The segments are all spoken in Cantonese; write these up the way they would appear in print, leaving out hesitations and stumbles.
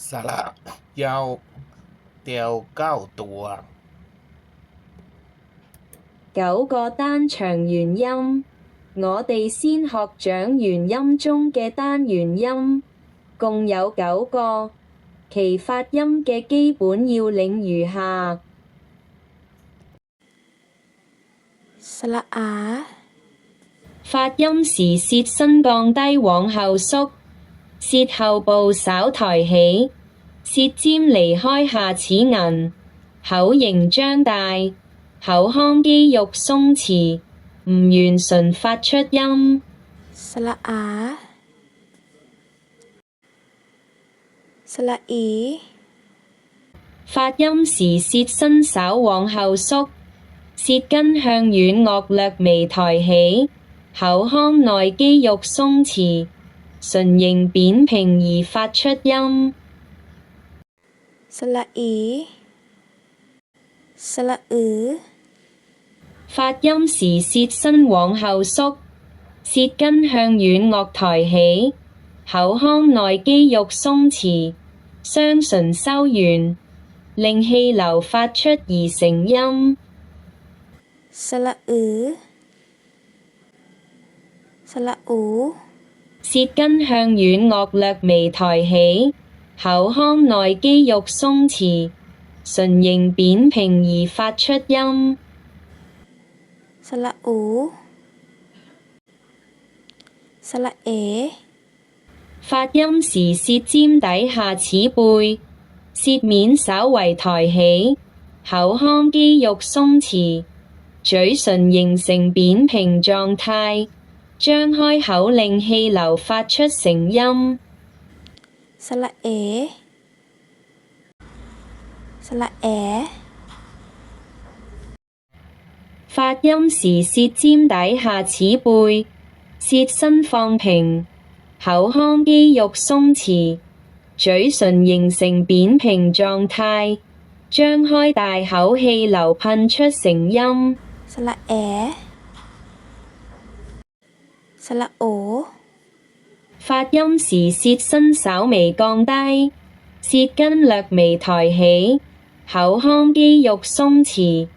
สระยาว掉9ตัว9個單長元音，我哋先學長元音中嘅單元音，共有9個，其發音嘅基本要領如下：สระอา發音時舌身降低往後縮，舌後部稍抬起，舌尖離開下齒齦，口型張大，口腔肌肉鬆弛，唔圓唇發出音。สระอาสระอี發音時舌身稍往後縮，舌根向軟腭略微抬起，口腔內肌肉鬆弛，唇形扁平而發出音。สระอีสระอือ發音時舌身往後縮，舌根向軟腭抬起，口腔內肌肉鬆弛，雙唇收圓，令氣流發出而成音。สระอือสระอู舌根向軟腭略微抬起，口腔內肌肉鬆弛，唇形扁平而發出音。สระอูสระเอ發音時舌尖抵下齒背，舌面稍為抬起，口腔肌肉鬆弛，嘴唇形成扁平狀態，張開口令氣流發出成音。สระเอสระแอ發音時舌尖抵下齒背，舌身放平，口腔肌肉鬆弛，嘴唇形成扁平狀態，張開大口氣流噴出成音。สระแอสระโอ發音時舌身稍微降低，舌根略微抬起，口腔肌肉鬆弛，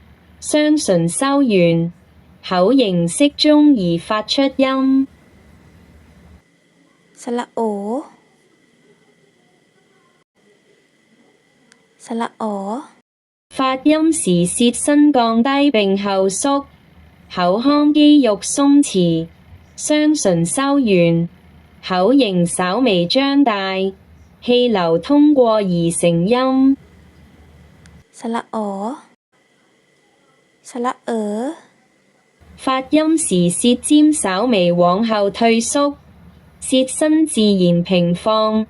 雙唇收圓，口型適中而發出音。สระโอสระอ๋發音時舌身降低並後縮，口腔肌肉鬆弛，雙唇收圓，口型稍微張大，氣流通過而成音。สระอ๋สระเอ๋發音時舌尖稍微往後退縮，舌身自然平放，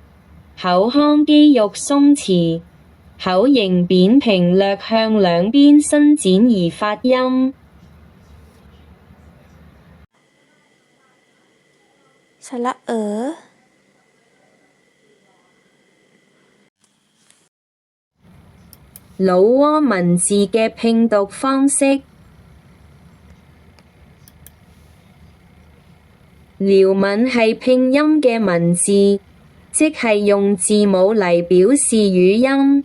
口腔肌肉鬆弛，口型扁平略向兩邊伸展而發音。สระเอ๋老撾文字嘅拼讀方式。遼閩係拼音嘅文字，即係用字母嚟表示語音，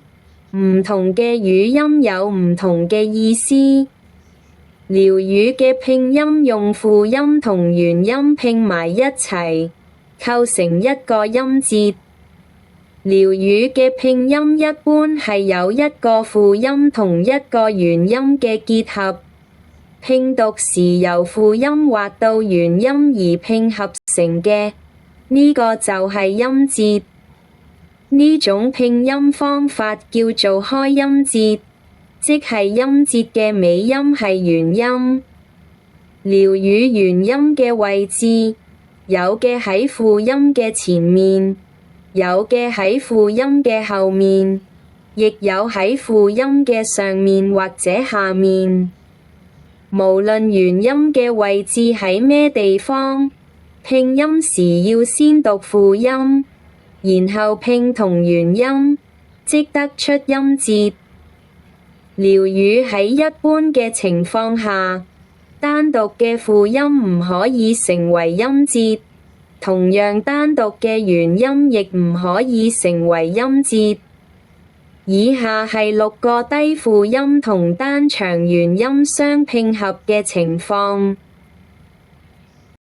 唔同嘅語音有唔同嘅意思。遼語嘅拼音用輔音同元音拼埋一齊，構成一個音節。遼語嘅拼音一般係有一個輔音同一個元音嘅結合，拼讀時由輔音劃到元音而拼合成嘅，呢個就係音節。呢種拼音方法叫做開音節，即係音節嘅尾音係元音。遼語元音嘅位置，有嘅喺輔音嘅前面，有嘅喺輔音嘅後面，亦有喺輔音嘅上面或者下面。無論元音嘅位置喺咩地方，拼音時要先讀輔音，然後拼同元音，即得出音節。遼語喺一般嘅情況下，單獨嘅輔音唔可以成為音節，同樣單獨嘅元音亦唔可以成為音節。以下係6個低輔音同單長元音相拼合嘅情況。